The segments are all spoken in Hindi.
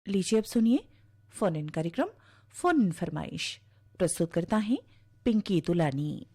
लीजिए अब सुनिए फोन इन कार्यक्रम फोन इन फरमाइश। प्रस्तुत करता है पिंकी तुलानी।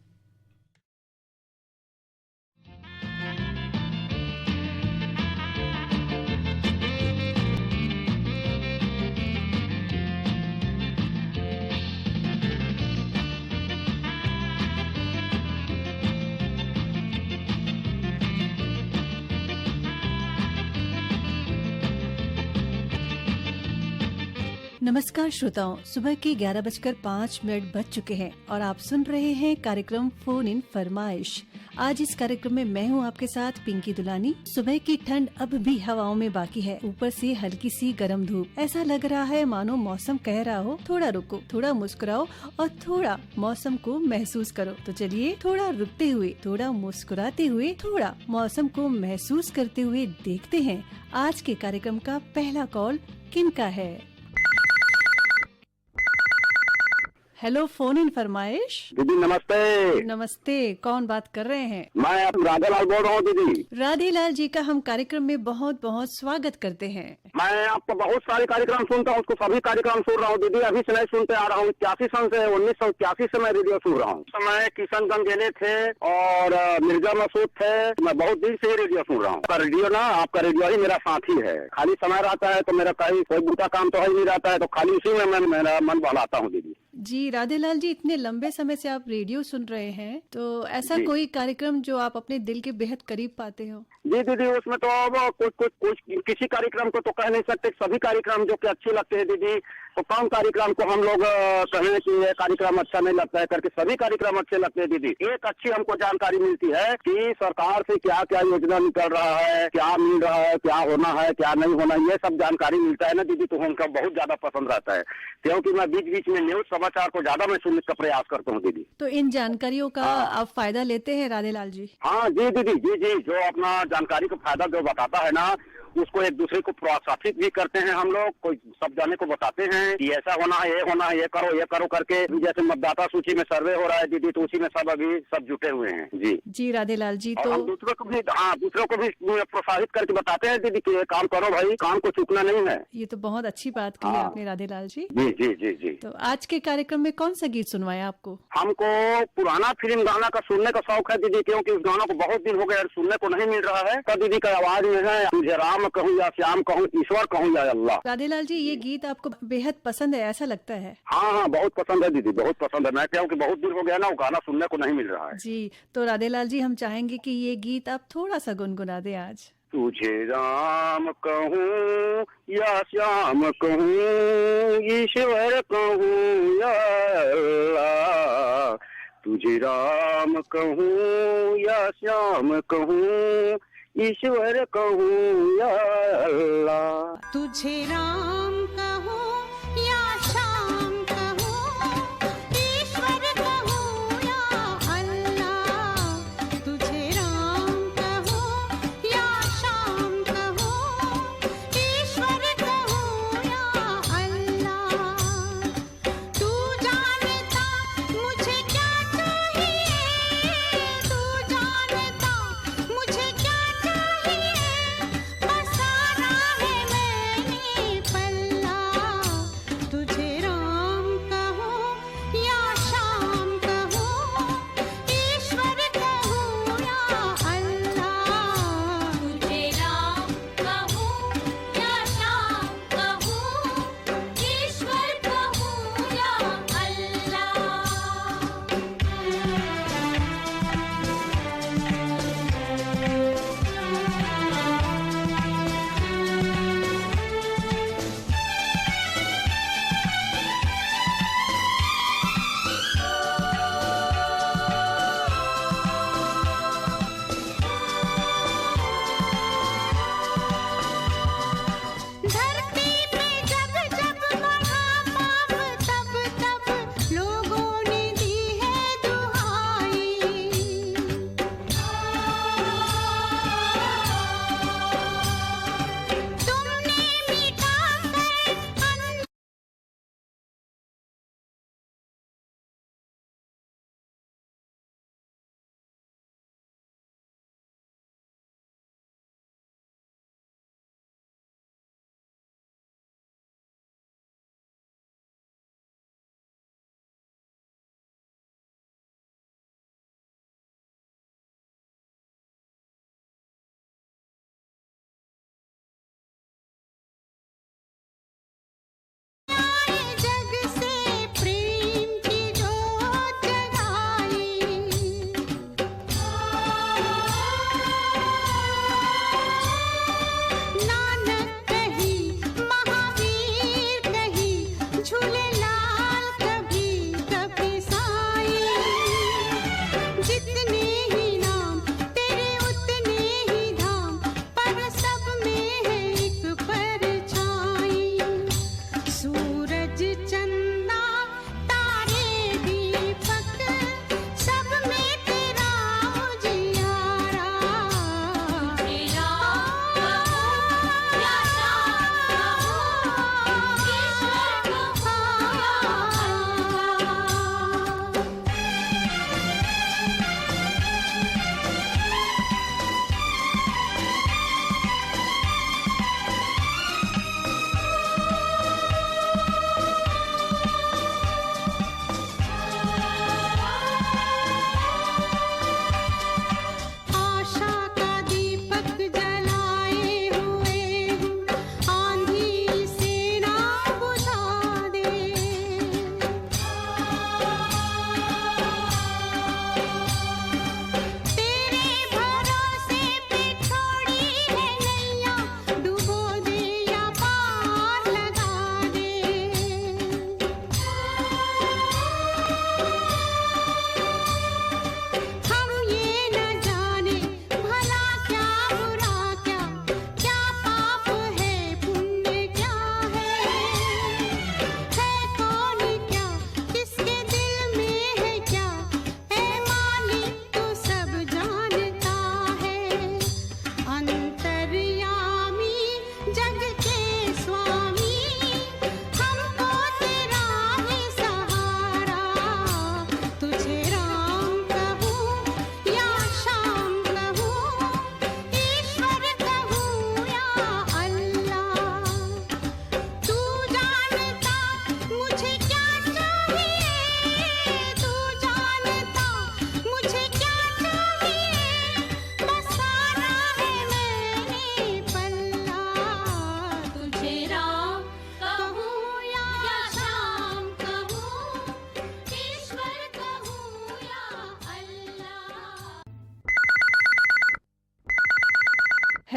नमस्कार श्रोताओं, सुबह के 11:05 बज चुके हैं और आप सुन रहे हैं कार्यक्रम फोन इन फरमाइश। आज इस कार्यक्रम में मैं हूं आपके साथ पिंकी दुलानी। सुबह की ठंड अब भी हवाओं में बाकी है, ऊपर से हल्की सी गर्म धूप। ऐसा लग रहा है मानो मौसम कह रहा हो थोड़ा रुको, थोड़ा मुस्कुराओ और थोड़ा मौसम को महसूस करो। तो चलिए थोड़ा रुकते हुए, थोड़ा मुस्कुराते हुए, थोड़ा मौसम को महसूस करते हुए देखते हैं आज के कार्यक्रम का पहला कॉल किनका है। हेलो फोन इन फरमाइश। दीदी नमस्ते। नमस्ते, कौन बात कर रहे हैं? मैं अब राधेलाल बोल रहा हूँ दीदी। राधेलाल जी का हम कार्यक्रम में बहुत बहुत स्वागत करते हैं। मैं आपको बहुत सारे कार्यक्रम सुनता हूँ, उसको सभी कार्यक्रम सुन रहा हूँ दीदी। अभी से नहीं सुनते आ रहा हूँ, 81 सन से 1981 से मैं रेडियो सुन रहा हूँ। समय किशनगंज जिले थे और मिर्जा मसूद थे। मैं बहुत दिन से ही रेडियो सुन रहा हूँ। आपका रेडियो ना, आपका रेडियो ही मेरा साथी है। खाली समय रहता है तो मेरा कहीं कोई दूसरा काम तो ही नहीं रहता है, तो खाली उसी में मैं मेरा मन बहलाता हूँ दीदी। जी राधेलाल जी, इतने लंबे समय से आप रेडियो सुन रहे हैं, तो ऐसा कोई कार्यक्रम जो आप अपने दिल के बेहद करीब पाते हो? जी दीदी, उसमें तो अब कुछ किसी कार्यक्रम को तो कह नहीं सकते। सभी कार्यक्रम जो कि अच्छे लगते हैं दीदी, तो कौन कार्यक्रम को हम लोग कहें कि ये कार्यक्रम अच्छा नहीं लगता है करके, सभी कार्यक्रम अच्छे लगते हैं दीदी। एक अच्छी हमको जानकारी मिलती है कि सरकार से क्या क्या योजना निकल रहा है, क्या मिल रहा है, क्या होना है, क्या नहीं होना, ये सब जानकारी मिलता है ना दीदी, तो हमको बहुत ज्यादा पसंद रहता है। क्योंकि मैं बीच बीच में न्यूज समाचार को ज्यादा मैं सुनने का प्रयास करता हूँ दीदी। तो इन जानकारियों का आप फायदा लेते हैं राधेलाल जी? हाँ जी दीदी, जी, जो अपना जानकारी का फायदा जो बताता है ना, उसको एक दूसरे को प्रोत्साहित भी करते हैं हम लोग। कोई सब जाने को बताते हैं कि ऐसा होना है, ये होना है, ये करो करके। जैसे मतदाता सूची में सर्वे हो रहा है दीदी, तो उसी में सब अभी सब जुटे हुए हैं। जी राधेलाल जी, और तो हम दूसरों को भी प्रोत्साहित करके बताते हैं दीदी कि ये काम करो भाई, काम को चूकना नहीं है। ये तो बहुत अच्छी बात कही आपने राधेलाल जी। जी। तो आज के कार्यक्रम में कौन सा गीत सुनवाया आपको? हमको पुराना फिल्म गाना का सुनने का शौक है दीदी, क्योंकि उस गाना को बहुत दिन हो गए सुनने को नहीं मिल रहा है। तो दीदी का आवाज में है, तुझे राम कहूँ या श्याम कहूँ, ईश्वर कहूँ या अल्लाह। राधेलाल जी, ये गीत आपको बेहद पसंद है ऐसा लगता है? हाँ, बहुत पसंद है दीदी, बहुत पसंद है। मैं क्योंकि बहुत दिन हो गया ना, वो गाना सुनने को नहीं मिल रहा है। जी, तो राधेलाल जी हम चाहेंगे कि ये गीत आप थोड़ा सा गुनगुना दें आज। तुझे राम कहूँ या श्याम कहूँ, ईश्वर कहूँ या अल्लाह। तुझे राम कहूँ या श्याम कहूँ, ईश्वर कहूँ या अल्लाह। तुझे राम कहूँ या श्याम कहूँ, ईश्वर कहूँ या अल्लाह। तुझे राम कहूँ या श्याम कहूँ, ईश्वर कहूँ या अल्लाह। तू जानता मुझे क्या चाहिए, तू जानता मुझे क्या चाहिए। बसाना है मैंने पल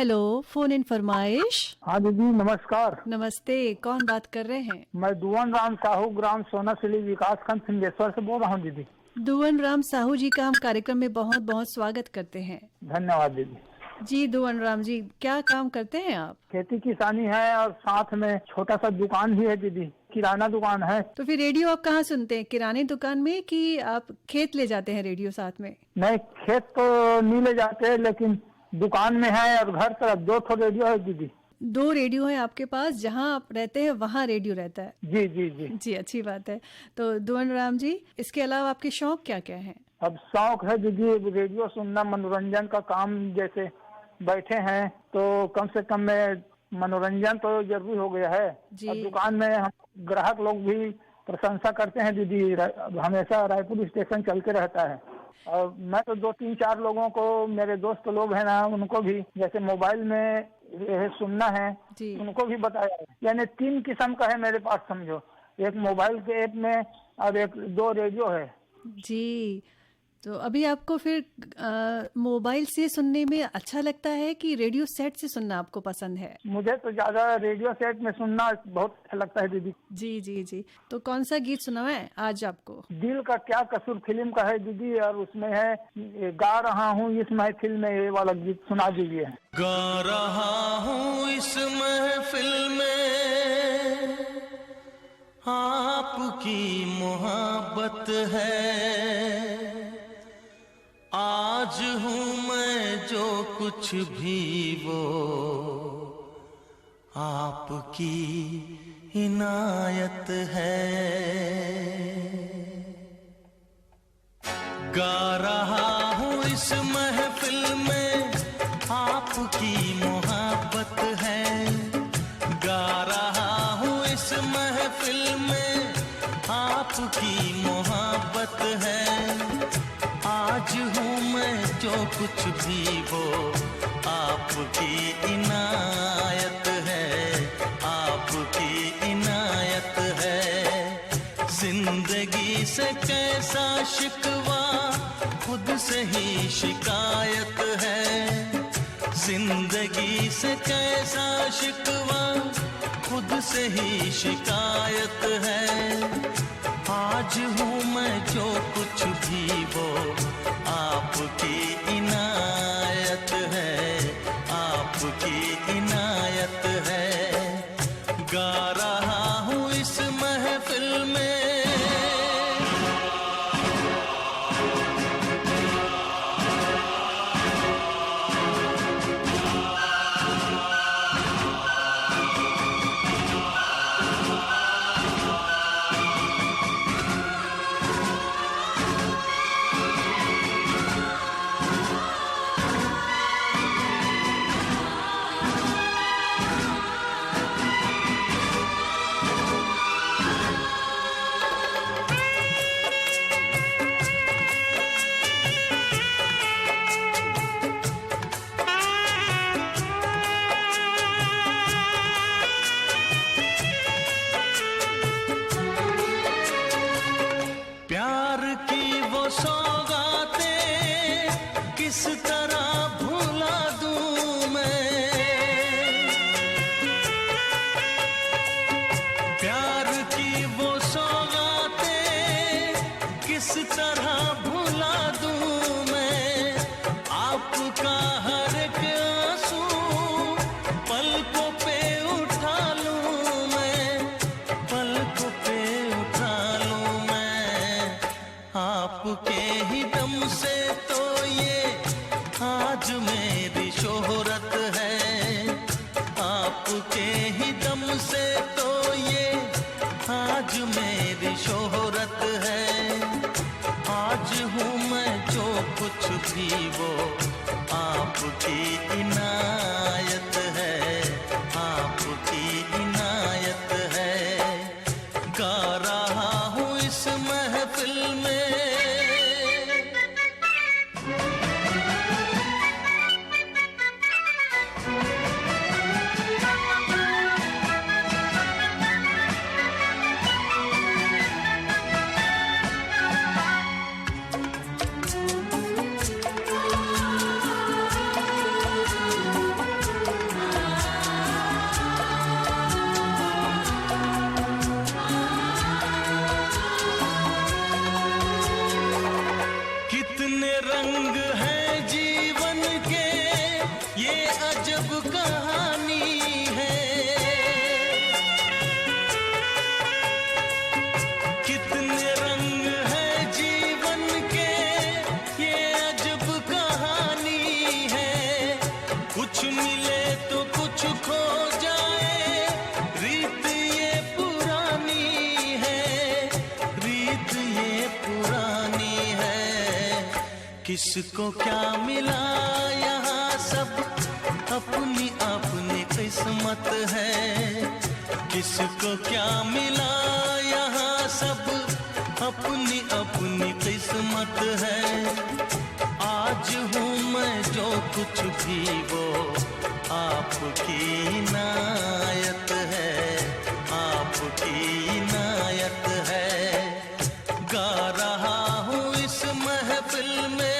हेलो, फोन इन फरमाइश। हाँ दीदी नमस्कार। नमस्ते, कौन बात कर रहे हैं? मैं दुवन राम साहू, ग्राम सोनासिली, विकास खंड सिंहेश्वर से बोल रहा हूँ दीदी। दुवन राम साहू जी का हम कार्यक्रम में बहुत बहुत स्वागत करते हैं। धन्यवाद दीदी। जी दुवन राम जी, क्या काम करते हैं आप? खेती किसानी है और साथ में छोटा सा दुकान भी है दीदी, किराना दुकान है। तो फिर रेडियो आप कहाँ सुनते हैं, किराने दुकान में कि आप खेत ले जाते हैं रेडियो साथ में? नहीं, खेत तो नहीं ले जाते, लेकिन दुकान में है और घर तरफ 2 रेडियो है दीदी। 2 रेडियो है आपके पास, जहाँ आप रहते हैं वहाँ रेडियो रहता है? जी जी जी जी, अच्छी बात है। तो दुवन राम जी, इसके अलावा आपके शौक क्या क्या हैं? अब शौक है दीदी रेडियो सुनना, मनोरंजन का काम। जैसे बैठे हैं तो कम से कम में मनोरंजन तो जरूरी हो गया है। जी। और दुकान में हम ग्राहक लोग भी प्रशंसा करते हैं दीदी, हमेशा रायपुर स्टेशन चलते रहता है। और मैं तो 2-3-4 लोगों को, मेरे दोस्त लोग हैं ना, उनको भी जैसे मोबाइल में यह सुनना है जी। उनको भी बताया है। यानी 3 किस्म का है मेरे पास, समझो। एक मोबाइल के ऐप में और 2 रेडियो है। जी, तो अभी आपको फिर मोबाइल से सुनने में अच्छा लगता है कि रेडियो सेट से सुनना आपको पसंद है? मुझे तो ज्यादा रेडियो सेट में सुनना बहुत अच्छा लगता है दीदी। जी जी जी, तो कौन सा गीत सुनाएं आज आपको? दिल का क्या कसूर फिल्म का है दीदी, और उसमें है गा रहा हूँ इस महफिल में, ये वाला गीत सुना दीजिए। गा रहा हूँ इस महफिल में, आपकी मोहब्बत है। आज हूँ मैं जो कुछ भी वो आपकी इनायत है। गा रहा हूँ इस महफिल में, आपकी मोहब्बत है। गा रहा हूँ इस महफिल में, आपकी मोहब्बत है। आज हूँ मैं जो कुछ भी वो आपकी इनायत है, आपकी इनायत है। जिंदगी से कैसा शिकवा, खुद से ही शिकायत है। जिंदगी से कैसा शिकवा, खुद से ही शिकायत है। आज हूँ मैं जो कुछ भी वो आपकी इनायत है, आपकी इनायत है। गा रहा हूँ इस महफिल में। किसको क्या मिला यहाँ सब अपनी अपनी किस्मत है। किसको क्या मिला यहाँ सब अपनी अपनी किस्मत है। आज हूँ मैं जो कुछ भी वो आपकी इनायत है, आपकी इनायत है। गा रहा हूँ इस महफिल में।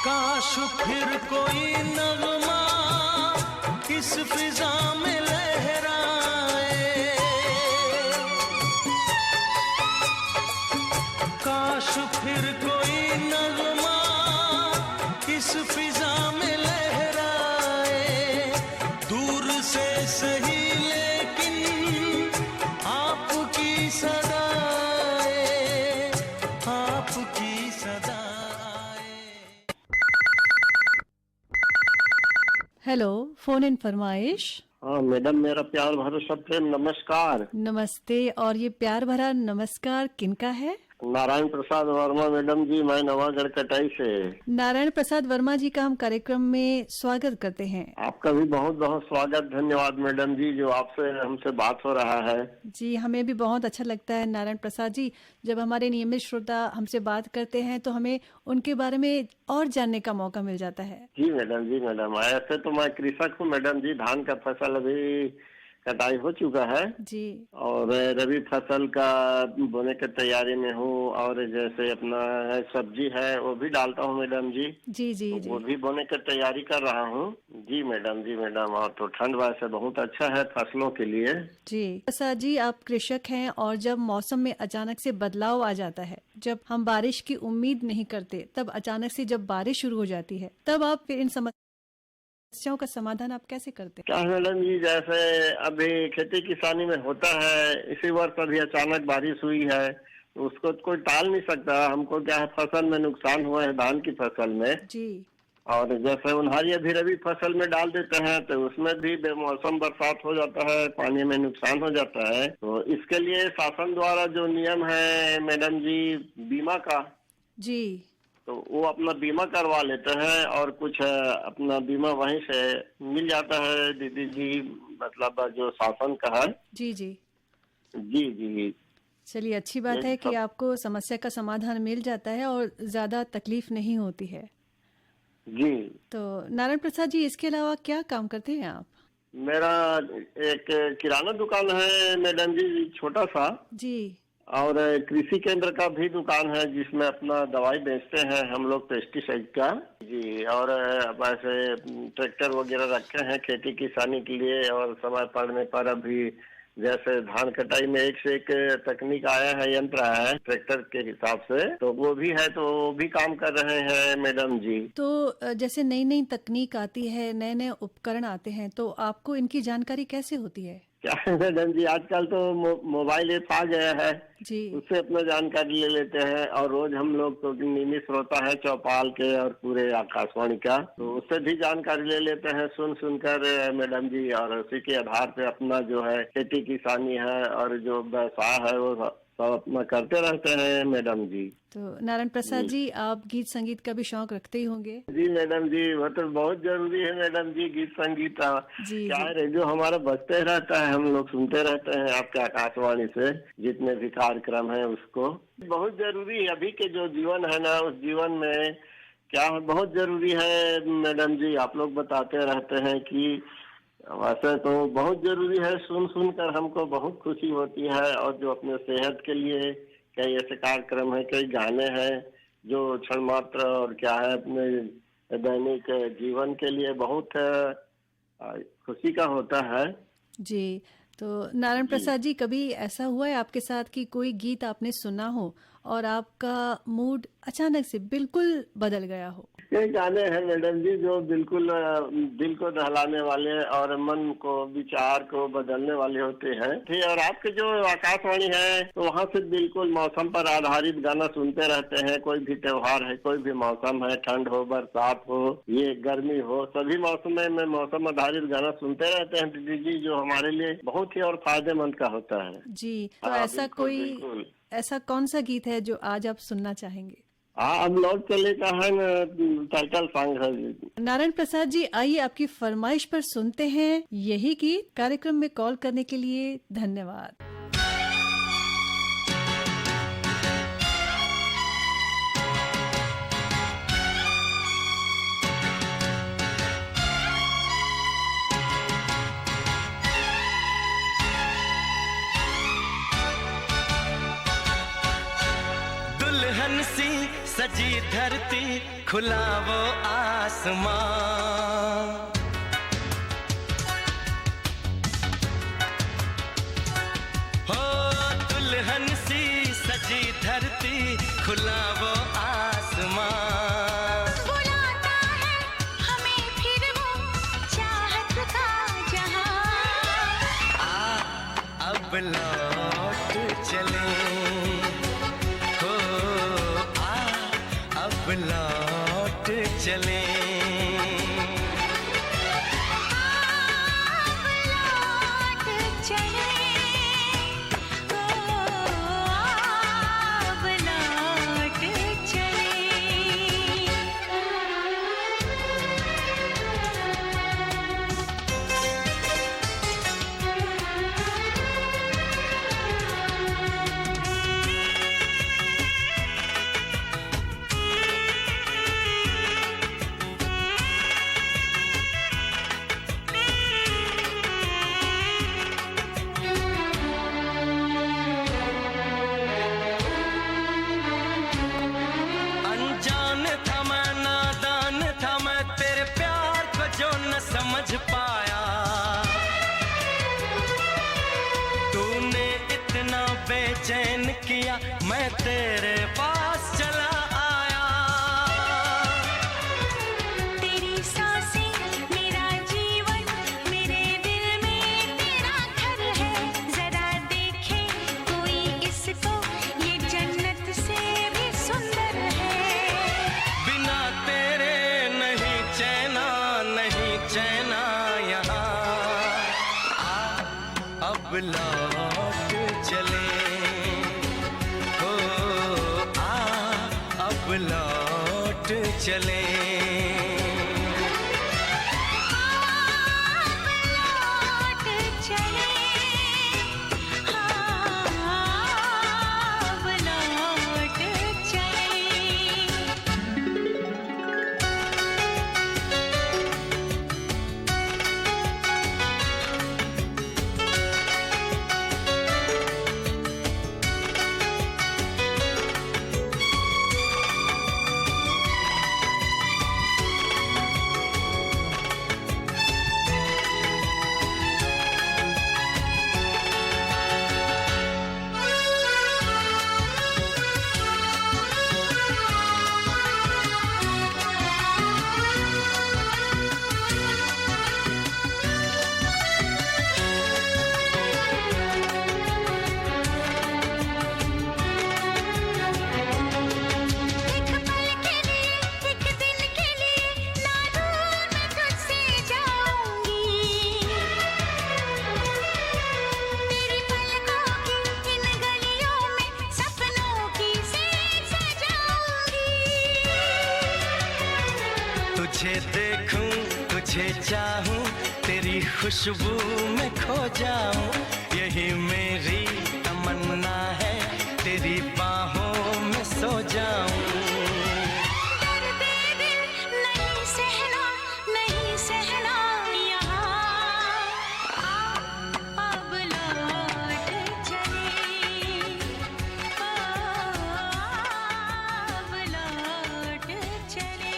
काश फिर कोई नगमा इस फिजा में लहराए। काश फिर कोई नगमा इस फिजा में लहराए। दूर से सही लेकिन आपकी सदाए, आपकी सदाए। हेलो, फोन इन फरमाइश। हाँ मैडम, मेरा प्यार भरोसा प्रेम नमस्कार। नमस्ते। और ये प्यार भरा नमस्कार किनका है? नारायण प्रसाद वर्मा मैडम जी, मैं नवागढ़ कटाई से। नारायण प्रसाद वर्मा जी का हम कार्यक्रम में स्वागत करते हैं। आपका भी बहुत बहुत स्वागत, धन्यवाद मैडम जी, जो आपसे हमसे बात हो रहा है। जी, हमें भी बहुत अच्छा लगता है नारायण प्रसाद जी, जब हमारे नियमित श्रोता हमसे बात करते हैं तो हमें उनके बारे में और जानने का मौका मिल जाता है। जी मैडम, जी मैडम। ऐसे तो मैं कृषक हूँ मैडम जी, धान का फसल अभी कटाई हो चुका है जी। और रबी फसल का बोने की तैयारी में हूँ। और जैसे अपना सब्जी है वो भी डालता हूँ मैडम जी, जी जी तो जी वो भी बोने की तैयारी कर रहा हूँ। जी मैडम, जी मैडम। और तो ठंड वैसे बहुत अच्छा है फसलों के लिए। जी। प्रसाद जी, आप कृषक हैं और जब मौसम में अचानक से बदलाव आ जाता है, जब हम बारिश की उम्मीद नहीं करते, तब अचानक से जब बारिश शुरू हो जाती है, तब आप फिर इन समस्याओं का समाधान आप कैसे करते हैं? क्या है मैडम जी, जैसे अभी खेती किसानी में होता है, इसी वर्ष अभी अचानक बारिश हुई है, तो उसको तो कोई टाल नहीं सकता। हमको क्या है, फसल में नुकसान हुआ है धान की फसल में। जी और जैसे उन्हारी अभी रबी फसल में डाल देते हैं तो उसमें भी बेमौसम बरसात हो जाता है, पानी में नुकसान हो जाता है। तो इसके लिए शासन द्वारा जो नियम है मैडम जी बीमा का, जी तो वो अपना बीमा करवा लेते हैं और कुछ अपना बीमा वहीं से मिल जाता है दीदी जी, मतलब जो शासन का है। जी जी। जी जी। चलिए, अच्छी बात है कि आपको समस्या का समाधान मिल जाता है और ज्यादा तकलीफ नहीं होती है। जी। तो नारायण प्रसाद जी, इसके अलावा क्या काम करते हैं आप? मेरा एक किराना दुकान है मैडम जी, छोटा सा। जी और कृषि केंद्र का भी दुकान है जिसमें अपना दवाई बेचते हैं हम लोग, पेस्टिसाइड का। जी। और वैसे ट्रैक्टर वगैरह रखे हैं खेती किसानी के लिए। और समय पड़ने पर अभी जैसे धान कटाई में एक से एक तकनीक आया है, यंत्र आया है ट्रैक्टर के हिसाब से, तो वो भी है, तो वो भी काम कर रहे हैं मैडम जी। तो जैसे नई नई तकनीक आती है, नए नए उपकरण आते हैं, तो आपको इनकी जानकारी कैसे होती है? क्या है मैडम जी, आजकल तो मोबाइल ऐप आ गया है, जी उससे अपना जानकारी ले लेते हैं। और रोज हम लोग तो नियमित श्रोता है चौपाल के और पूरे आकाशवाणी का, तो उससे भी जानकारी ले लेते हैं सुन सुनकर मैडम जी। और उसी के आधार पे अपना जो है खेती किसानी है और जो व्यवसाय है वो सब अपना करते रहते हैं मैडम जी। तो नारायण प्रसाद जी, आप गीत संगीत का भी शौक रखते ही होंगे? जी मैडम जी, वो तो बहुत जरूरी है मैडम जी, गीत संगीत। जी क्या जी। है, रेडियो हमारा बजते रहता है, हम लोग सुनते रहते हैं आपके आकाशवाणी से जितने भी कार्यक्रम है उसको। बहुत जरूरी है अभी के जो जीवन है ना, उस जीवन में क्या है, बहुत जरूरी है मैडम जी। आप लोग बताते रहते हैं कि वैसे तो बहुत जरूरी है, सुन सुन कर हमको बहुत खुशी होती है। और जो अपने सेहत के लिए कई ऐसे कार्यक्रम है, कई गाने हैं जो क्षण मात्र और क्या है अपने दैनिक जीवन के लिए बहुत खुशी का होता है। जी। तो नारायण प्रसाद जी, कभी ऐसा हुआ है आपके साथ कि कोई गीत आपने सुना हो और आपका मूड अचानक से बिल्कुल बदल गया हो? ये गाने हैं मैडम जी जो बिल्कुल दिल को दहलाने वाले और मन को विचार को बदलने वाले होते हैं ठीक। और आपके जो आकाशवाणी है तो वहाँ से बिल्कुल मौसम पर आधारित गाना सुनते रहते हैं। कोई भी त्योहार है, कोई भी मौसम है, ठंड हो, बरसात हो, ये गर्मी हो, सभी मौसम में मौसम आधारित गाना सुनते रहते हैं दीदी जी, जो हमारे लिए बहुत ही और फायदेमंद का होता है जी। तो हाँ, ऐसा बिल्कुल, कोई बिल्कुल। ऐसा कौन सा गीत है जो आज आप सुनना चाहेंगे? हाँ, अब लौट चले का है न टाइटल सॉन्ग है जी। नारायण प्रसाद जी, आइए आपकी फरमाइश पर सुनते हैं यही गीत। कार्यक्रम में कॉल करने के लिए धन्यवाद। दुल्हन सी सजी धरती, खुला वो आसमां, हो दुल्हन सी सजी धरती, खुला वो आसमां, बुलाता है हमें फिर वो चाहत का जहां। अब लौट चले, हो अब लौट चले, अब लौट चले, अब लौट चले। अनजान था मैं, नादान था मैं, तेरे प्यार को जो न समझ पाया, तूने इतना बेचैन किया, मैं तेरे पास चला आया, तेरी सांसें मेरा जीवन, मेरे दिल में तेरा घर है। जरा देखे कोई इसको, ये जन्नत से भी सुंदर है। बिना तेरे नहीं चैना, नहीं चैना यहाँ, अब लौट चले, हो अब लौट चले, लौट चले, अब लौट चले। एक पल के लिए, एक दिन के लिए, ना दूर मैं तुझसे जाऊंगी। तेरी पलकों की इन गलियों में सपनों की सेज सजाऊंगी। तुझे देखूं, तुझे चाहूं, तेरी खुशबू में खो जाऊं, यही मेरी तमन्ना है, तेरी बाहों में सो जाऊं। दर्द दिल नहीं सहना, नहीं सहना यहाँ। अब लौट चले, अब लौट चले।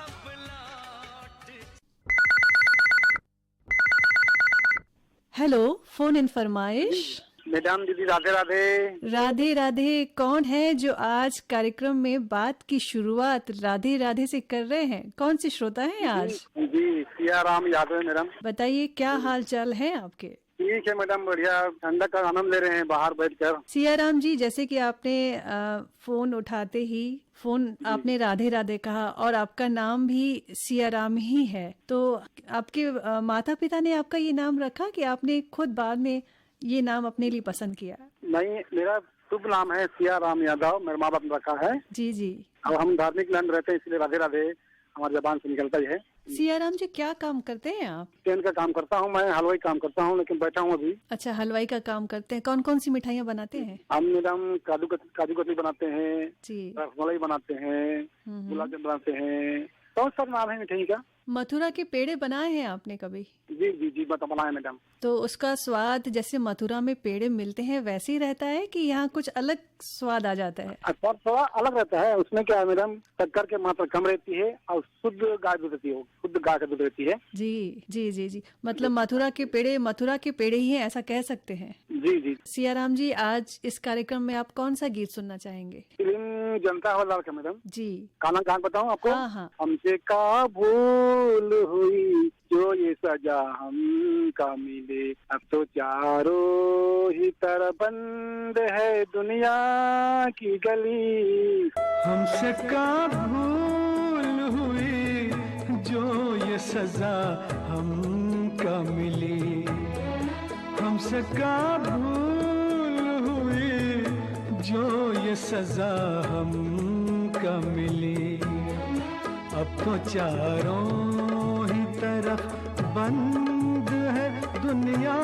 अब लौट हेलो, फोन इन फरमाइश। मैडम दीदी राधे राधे। राधे राधे। कौन है जो आज कार्यक्रम में बात की शुरुआत राधे राधे से कर रहे हैं? कौन से श्रोता हैं आज? जी सिया राम यादव मैडम। बताइए क्या हाल चाल है आपके? ठीक है मैडम, बढ़िया, ठंडक का आनंद ले रहे हैं बाहर बैठकर। सियाराम जी, जैसे कि आपने फोन उठाते ही आपने राधे राधे कहा और आपका नाम भी सियाराम ही है, तो आपके माता पिता ने आपका ये नाम रखा कि आपने खुद बाद में ये नाम अपने लिए पसंद किया? नहीं, मेरा शुभ नाम है सिया राम यादव, मेरे माँ बाप ने रखा है। जी जी। और हम धार्मिक लाइन में रहते हैं, इसलिए राधे राधे हमारी जबान से निकलता ही है। सियाराम जी, क्या काम करते हैं आप? ट्रेन का काम करता हूँ मैं, हलवाई काम करता हूँ, लेकिन बैठा हूँ अभी। अच्छा, हलवाई का काम करते हैं। कौन कौन सी मिठाइयाँ बनाते हैं? हम मैडम काजू कतली बनाते हैं जी। रसमलाई बनाते हैं, गुलाब जामुन बनाते हैं, बहुत सारे नाम है मिठाई का। मथुरा के पेड़े बनाए हैं आपने कभी? जी जी जी बनाए मैडम। तो उसका स्वाद जैसे मथुरा में पेड़े मिलते हैं वैसे ही रहता है कि यहाँ कुछ अलग स्वाद आ जाता है? अच्छा, थोड़ा अलग रहता है। उसमें क्या है मैडम, शक्कर की मात्रा कम रहती है और शुद्ध गाय दूध रहती है, शुद्ध गाय का दूध रहती है। जी जी जी जी। मतलब मथुरा के पेड़े ही हैं, ऐसा कह सकते हैं। जी जी। सियाराम जी, आज इस कार्यक्रम में आप कौन सा गीत सुनना चाहेंगे? फिल्म जनता हवलदार का मैडम। जी। गाना गान बताऊँ आपको? हाँ हाँ। हमसे का भूल हुई जो ये सजा हमका मिले, अब तो चारों ही तरफ बंद है दुनिया की गली। हमसे का भूल हुई जो ये सजा हमका मिली, हमसे का भूल हुई जो ये सजा हमका मिली, अब तो चारों ही तरफ बंद है दुनिया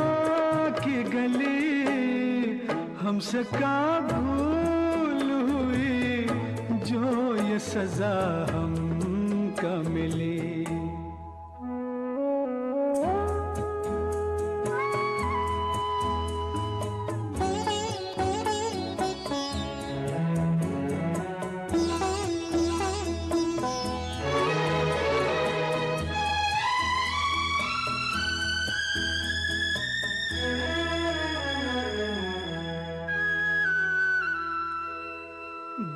की गली, हमसे का भूल हुई जो ये सजा हमका मिली।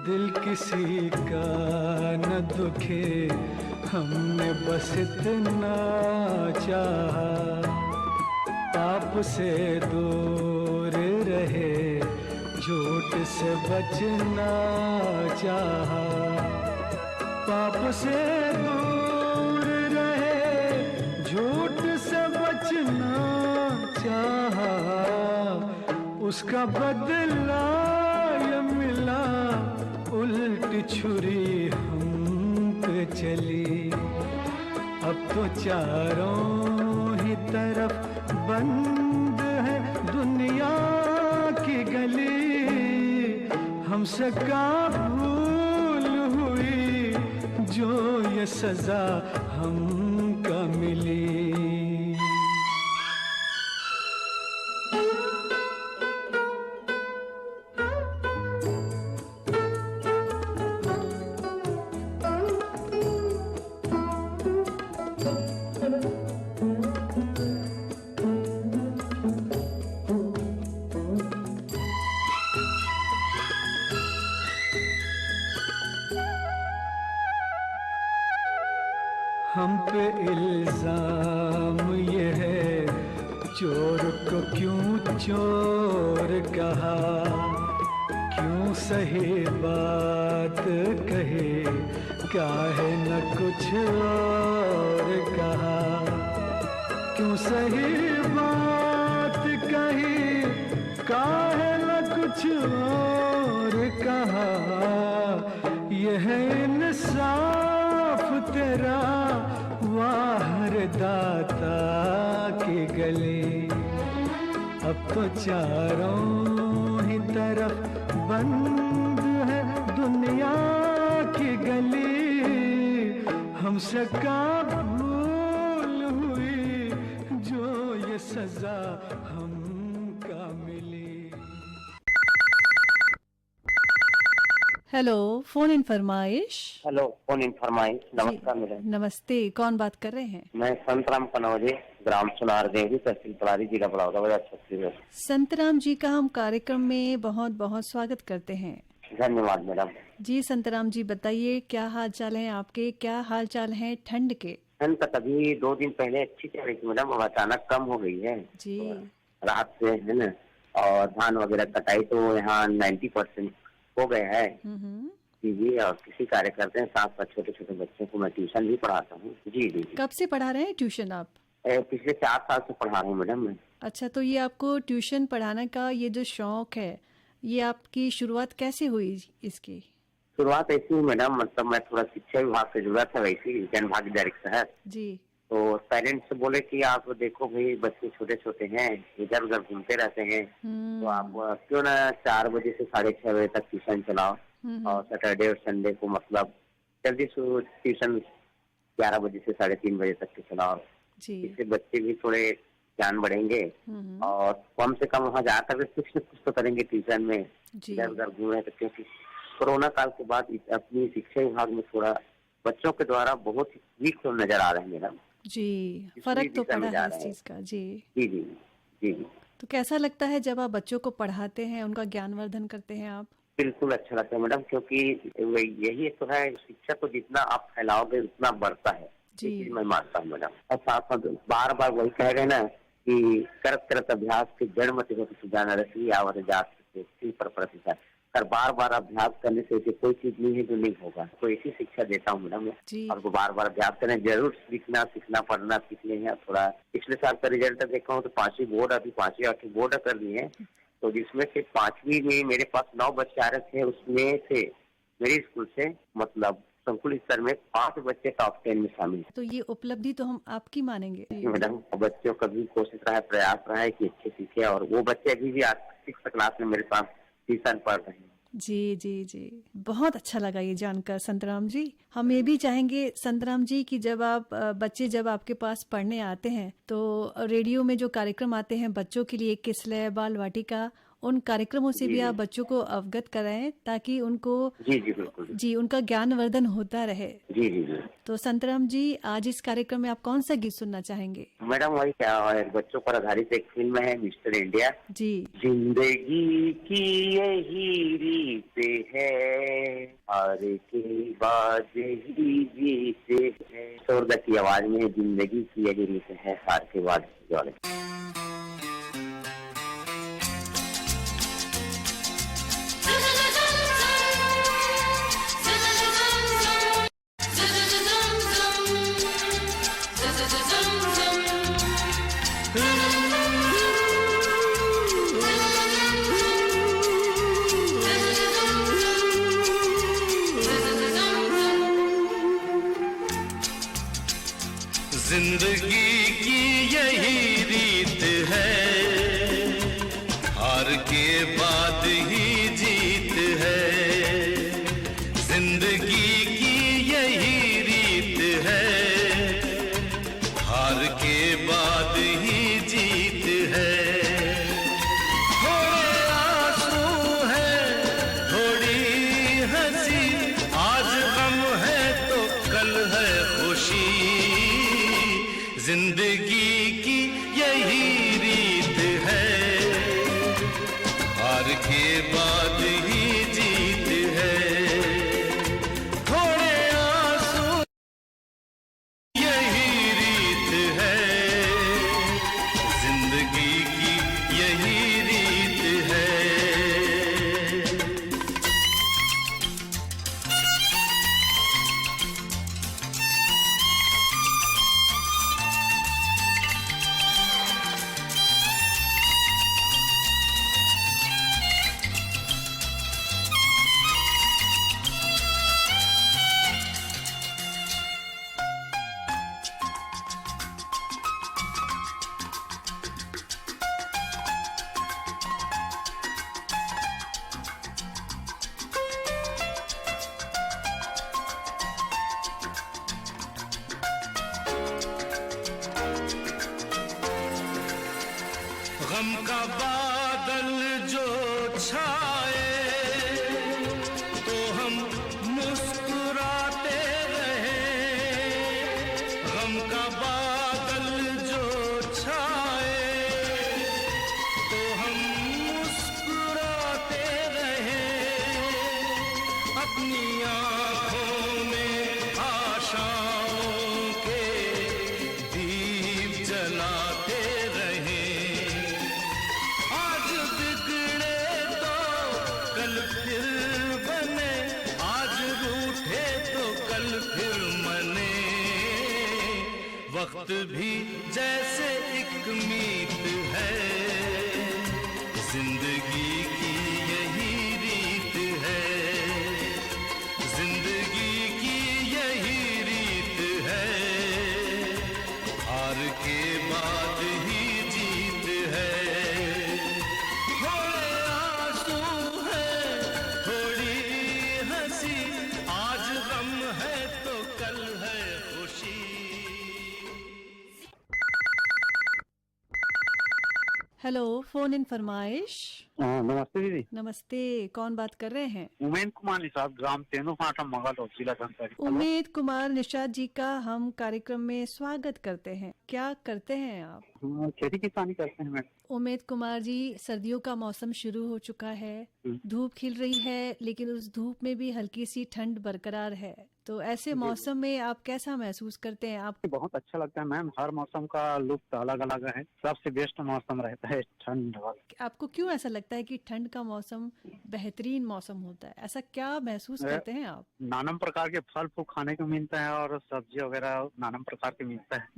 दिल किसी का न दुखे, हमने बस इतना चाहा, पाप से दूर रहे, झूठ से बचना चाहा, पाप से दूर रहे, झूठ से बचना चाहा, उसका बदला ये मिला, उल्टी छुरी हम पे चली, अब तो चारों ही तरफ बंद है दुनिया की गली, हमसे का भूल हुई जो ये सजा हमका मिली। हम पे इल्जाम ये है, चोर को क्यों चोर कहा, क्यों सही बात कहे, काहे न कुछ और कहा, क्यों सही बात कही, काहे न कुछ और कहा, यह इंसाफ तेरा वाहर दाता के गले, अब तो चारों ही तरफ बंद है दुनिया की गली, हमसे का भूल हुई जो ये सजा हमका मिली। हेलो, फोन इन फरमाइश। हेलो, फोन इन फरमाइश। नमस्कार जी, मैडम। नमस्ते, कौन बात कर रहे हैं? मैं संतराम कनौजे, ग्राम सुनार देवी, तहसील पलारी, जिला बड़ौदा, छत्तीसगढ़। संतराम जी का हम कार्यक्रम में बहुत बहुत स्वागत करते हैं। धन्यवाद मैडम। जी संतराम जी, बताइए क्या हाल चाल है आपके, क्या हाल चाल है ठंड के? ठंड तक अभी 2 दिन पहले अच्छी चल रही थी मैडम, अब अचानक कम हो गई है जी। रात से, है ना। और धान वगैरह कटाई तो यहाँ 90% हो गए है। जी, और किसी कार्य करते हैं, साथ साथ छोटे छोटे बच्चों को मैं ट्यूशन भी पढ़ाता हूँ। जी जी। कब से पढ़ा रहे हैं ट्यूशन आप? पिछले 4 साल से पढ़ा रहा हूँ मैडम मैं। अच्छा, तो ये आपको ट्यूशन पढ़ाने का ये जो शौक है, ये आपकी शुरुआत कैसे हुई इसकी? शुरुआत ऐसी हुई मैडम, मतलब मैं थोड़ा शिक्षा विभाग से जुड़ा था, वैसे जन भागीदारी के तहत। जी। तो पेरेंट्स से बोले कि आप देखो भाई, बच्चे छोटे छोटे हैं, इधर उधर घूमते रहते हैं, तो आप क्यों ना 4 बजे से 6:30 बजे तक ट्यूशन चलाओ, और सैटरडे और संडे को मतलब जल्दी ट्यूशन 11 बजे से 3:30 बजे तक के चलाओ। इससे बच्चे भी थोड़े ज्ञान बढ़ेंगे, और कम से कम वहाँ जाकर कुछ न कुछ तो करेंगे ट्यूशन में, इधर उधर घूमे। तो क्योंकि कोरोना काल के बाद अपनी शिक्षा विभाग में थोड़ा बच्चों के द्वारा बहुत वीक नजर आ रहे हैं मैडम। जी, फर्क तो पड़ा है इस चीज का। जी जी जी जी जी। तो कैसा लगता है जब आप बच्चों को पढ़ाते हैं, उनका ज्ञानवर्धन करते हैं आप? बिल्कुल अच्छा लगता है मैडम, क्योंकि यही तो है, शिक्षा को जितना आप फैलाओगे उतना बढ़ता है। जी, मैं मानता हूँ मैडम। और साथ साथ बार बार वही कह रहे ना कि करत करत अभ्यास के जड़ मत हो जाना रसी आवर जात पर प्रतिशत कर, बार बार अभ्यास करने से कोई चीज नहीं है जो नहीं होगा। तो ऐसी शिक्षा देता हूँ मैडम मैं। और बार बार अभ्यास करें, जरूर सीखना पढ़ना सीख लें। थोड़ा पिछले साल का रिजल्ट देखा हूँ तो 5वीं बोर्ड, अभी 5वीं 8वीं बोर्ड कर ली है। तो जिसमें से 5वीं में मेरे पास 9 बच्चे आ रहे थे, उसमें से मेरे स्कूल से मतलब संकुल स्तर में 5 बच्चे टॉप 10 में शामिल। तो ये उपलब्धि तो हम आपकी मानेंगे मैडम। बच्चों का भी कोशिश रहा है, प्रयास रहा है कि अच्छे सीखे, और वो बच्चे अभी भी 6th क्लास में मेरे पास ट्यूशन पढ़ रहे हैं। जी जी जी, बहुत अच्छा लगा ये जानकर संतराम जी। हम ये भी चाहेंगे संतराम जी कि जब आप बच्चे जब आपके पास पढ़ने आते हैं, तो रेडियो में जो कार्यक्रम आते हैं बच्चों के लिए, किसलय, बाल वाटिका, उन कार्यक्रमों से भी आप बच्चों को अवगत कराएं, ताकि उनको जी जी बिल्कुल जी उनका ज्ञानवर्धन होता रहे। जी जी जी। तो संतराम जी, आज इस कार्यक्रम में आप कौन सा गीत सुनना चाहेंगे? मैडम वही क्या है, बच्चों पर आधारित एक फिल्म है मिस्टर इंडिया। जी। जिंदगी की यही रीत है, हार के बाद ही जीते हैं। शोरदा की आवाज में जिंदगी की यही रीत है, हार के बाद ही। जिंदगी की यही रीत है, हार के बाद ही जीत है। जिंदगी की यही रीत है, हार के बाद ही जीत है। थोड़े आंसू है, थोड़ी हंसी, आज गम है तो कल है खुशी। जिंदगी की यही रीत है, हार के बाद ही जीत है। थोड़े आंसू यही रीत है, जिंदगी की यही रीत है। गम का बादल जो छाए तो हम वक्त भी जैसे एक मीत है, जिंदगी की यही रीत है, जिंदगी की यही रीत है, हार के बाद ही जीत है। थोड़े आंसू है, थोड़ी हंसी, आज गम है तो कल है खुशी। हेलो, फोन इन फरमाइश। नमस्ते दीदी। नमस्ते, कौन बात कर रहे हैं? उमेद कुमार निषाद, ग्राम तेनोहाटा, मंगल, जिला धमतरी। उमेद कुमार निषाद जी का हम कार्यक्रम में स्वागत करते हैं। क्या करते हैं आप? खेती किसानी करते हैं मैडम। उमेद कुमार जी, सर्दियों का मौसम शुरू हो चुका है, धूप खिल रही है, लेकिन उस धूप में भी हल्की सी ठंड बरकरार है। तो ऐसे मौसम में आप कैसा महसूस करते हैं? आप बहुत अच्छा लगता है मैम, हर मौसम का लुत्फ अलग अलग है, सबसे बेस्ट मौसम रहता है ठंड वाला। आपको क्यों ऐसा लगता है कि ठंड का मौसम बेहतरीन मौसम होता है? ऐसा क्या महसूस करते हैं आप? नाना प्रकार के फल फूल खाने को मिलता है और सब्जी वगैरह नाना प्रकार के मिलता है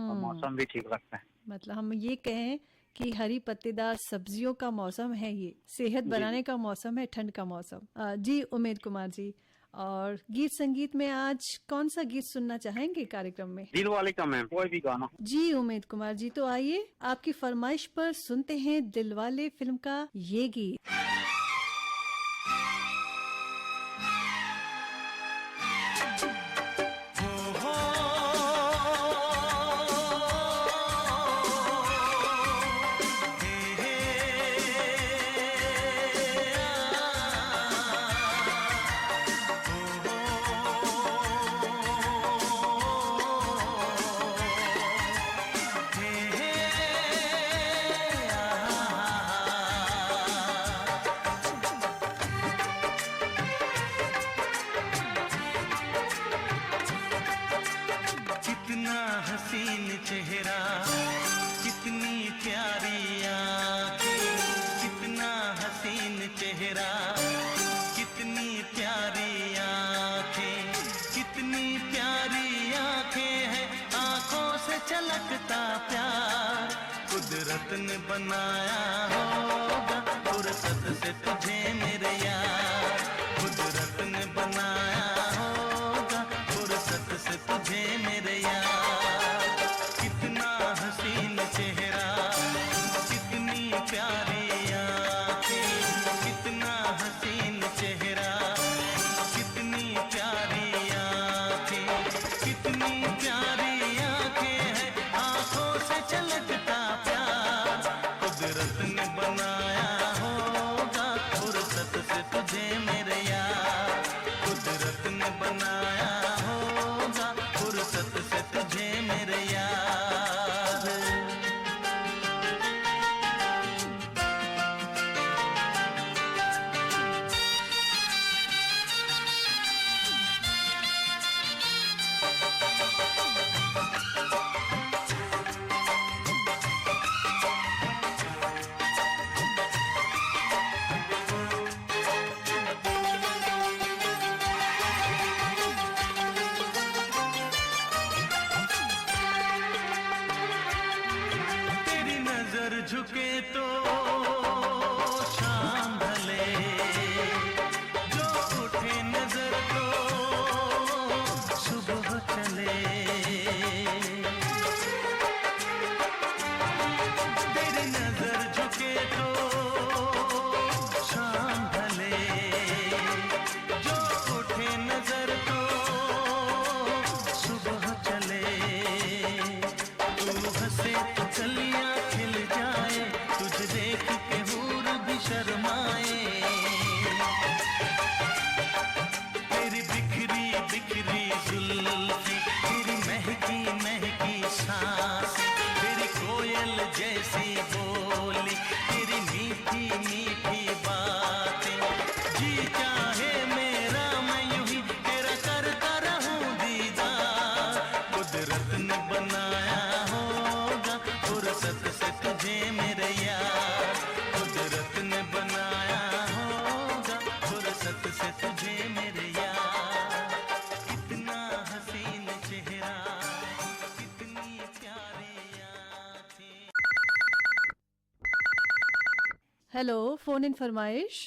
और मौसम भी ठीक लगता है। मतलब हम ये कहें कि हरी पत्तेदार सब्जियों का मौसम है, ये सेहत बनाने का मौसम है, ठंड का मौसम। जी उमेद कुमार जी, और गीत संगीत में आज कौन सा गीत सुनना चाहेंगे कार्यक्रम में? दिल वाले का मैम, कोई भी गाना। जी उमेद कुमार जी, तो आइए आपकी फरमाइश पर सुनते हैं दिल वाले फिल्म का ये गीत। चेहरा, कितनी प्यारी आँखें, कितना हसीन चेहरा, कितनी प्यारी आँखें, कितनी प्यारी आँखें हैं, आँखों से छलकता प्यार कुदरत ने बनाया होगा, फुर्सत से तुझे मेरे यार, कुदरत ने बनाया होगा, फुर्सत से तुझे मेरे यार। हसीन चेहरा, कितनी प्यारी आँखें, कितना हसीन चेहरा, कितनी प्यारी आँखें, कितनी प्यारी आँखें हैं, आँखों से छलकता प्यार कुदरत ने बनाया होगा, फुर्सत से तुझे मेरे यार, कुदरत ने बनाया होगा, फुर्सत से तुझे मेरे यार। झुके तो शाम ढले, जो उठे नजर तो सुबह चले, तेरी नजर झुके तो शाम ढले, जो उठे नजर तो सुबह चले, तू हंसे तो चलियां खिल जाए, तुझे हेलो, फोन इन फरमाइश।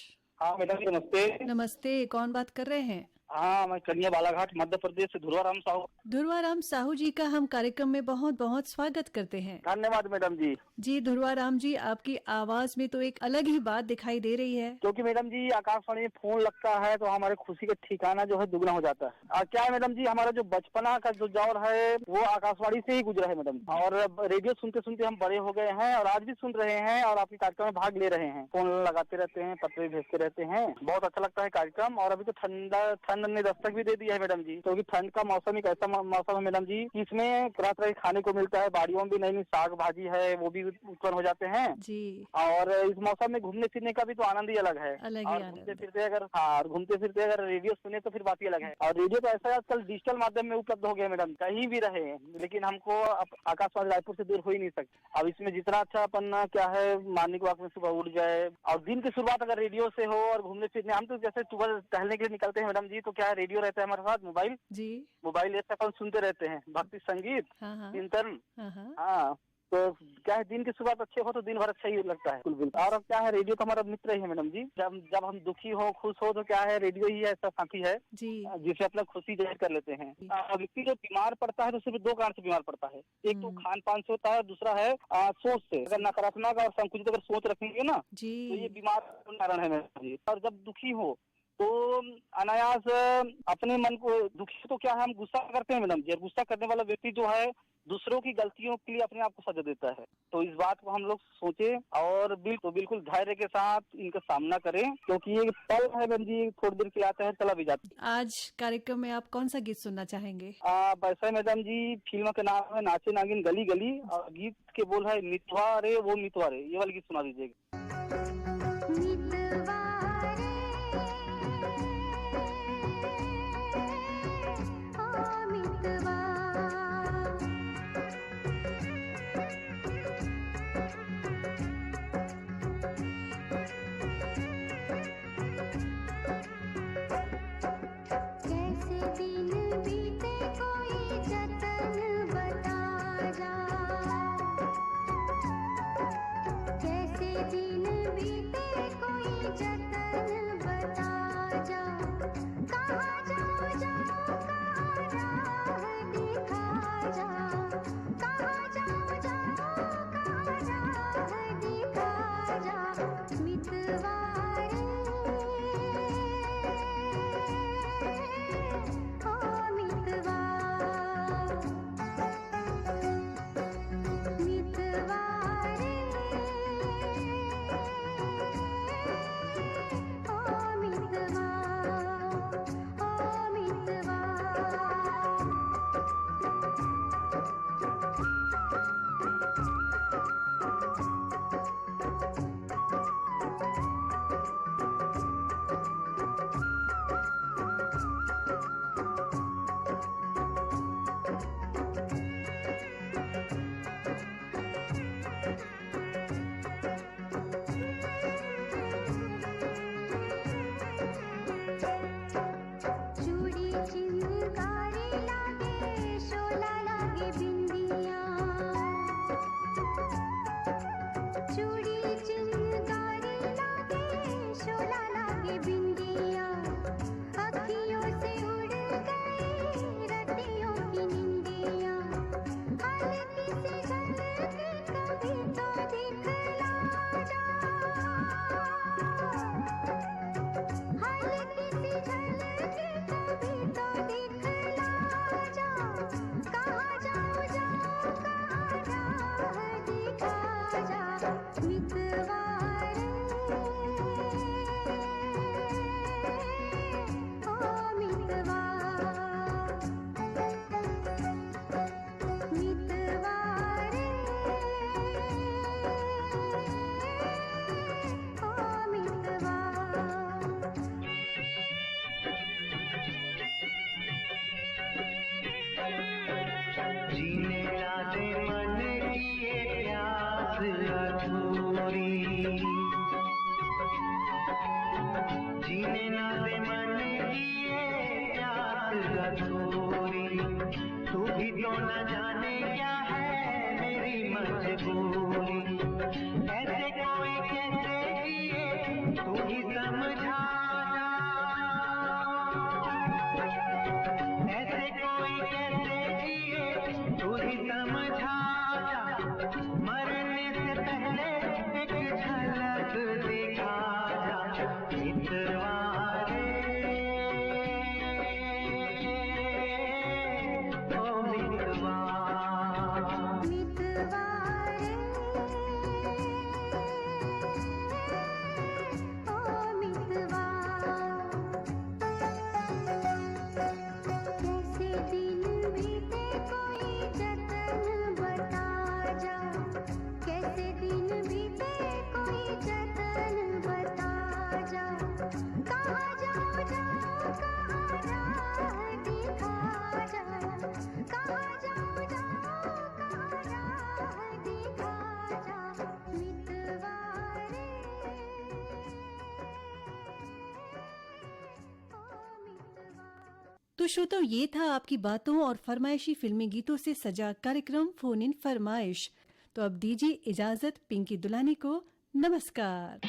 हाँ मैडम जी नमस्ते। नमस्ते, कौन बात कर रहे हैं? हाँ मैं कन्या बालाघाट मध्य प्रदेश से ध्रुवाराम साहू। ध्रुवाराम साहू जी का हम कार्यक्रम में बहुत बहुत स्वागत करते हैं। धन्यवाद मैडम जी। जी ध्रुवाराम जी, आपकी आवाज में तो एक अलग ही बात दिखाई दे रही है। क्योंकि मैडम जी आकाशवाणी में फोन लगता है तो हमारे खुशी का ठिकाना जो है दुगना हो जाता है। क्या है मैडम जी, हमारा जो बचपना का जो दौर है वो आकाशवाणी से ही गुजरा है मैडम, और रेडियो सुनते सुनते हम बड़े हो गए हैं और आज भी सुन रहे हैं और आपके कार्यक्रम में भाग ले रहे हैं, फोन लगाते रहते हैं, पत्र भेजते रहते हैं। बहुत अच्छा लगता है कार्यक्रम। और अभी तो ठंड ने दस्तक भी दे दिया है मैडम जी, क्योंकि ठंड का मौसम एक ऐसा मौसम है मैडम जी कि इसमें तरह तरह के खाने को मिलता है, बाड़ियों में भी नई नई साग भाजी है वो भी उत्पन्न हो जाते हैं जी। और इस मौसम में घूमने फिरने का भी तो आनंद ही अलग है। और घूमते फिरते अगर रेडियो सुने तो फिर बात ही अलग है। और रेडियो तो ऐसा आजकल डिजिटल माध्यम में उपलब्ध हो गया मैडम, कहीं भी रहे, लेकिन हमको आकाशवाणी रायपुर से दूर हो ही नहीं सकते। अब इसमें जितना अच्छा अपन क्या है, मॉर्निंग वॉक में सुबह उठ जाए और दिन की शुरुआत अगर रेडियो से हो और घूमने फिरने, हम तो जैसे सुबह टहलने के लिए निकलते हैं मैडम जी, तो क्या है रेडियो रहता है हमारे साथ, मोबाइल ऐसे अपन सुनते रहते हैं, भक्ति संगीत, कीर्तन। हाँ तो क्या है, दिन की शुरुआत अच्छे हो तो दिन भर अच्छा ही लगता है बिल्कुल। और अब क्या है, रेडियो तो हमारा मित्र ही है मैडम जी। जब हम दुखी हो खुश हो तो क्या है, रेडियो ही ऐसा साथी है जिसे अपना खुशी जाहिर कर लेते हैं। व्यक्ति जो बीमार पड़ता है तो सिर्फ दो कारण से बीमार पड़ता है, एक तो खान पान से होता है, दूसरा है सोच से। अगर नकारात्मक और संकुचित अगर सोच रखेंगे ना तो ये बीमार कारण है मैडम जी। और जब दुखी हो तो अनायास अपने मन को, दुखी तो क्या है हम गुस्सा करते हैं मैडम जी, और गुस्सा करने वाला व्यक्ति जो है दूसरों की गलतियों के लिए अपने आप को सजा देता है। तो इस बात को हम लोग सोचे और बिल्कुल धैर्य के साथ इनका सामना करें, क्योंकि ये पल है मैडम जी, थोड़ी देर के लिए आता है चला भी जाता है। आज कार्यक्रम में आप कौन सा गीत सुनना चाहेंगे? वैसे मैडम जी फिल्म का नाम है नाचे नागिन गली गली, और गीत के बोल है मितवा रे वो मितवा रे, ये वाला गीत सुना दीजिएगा। ऐसे कोई कैसे तो श्रोताओं, ये था आपकी बातों और फरमाइशी फिल्मी गीतों से सजा कार्यक्रम फोन इन फरमाइश। तो अब दीजिए इजाजत पिंकी दुलानी को। नमस्कार।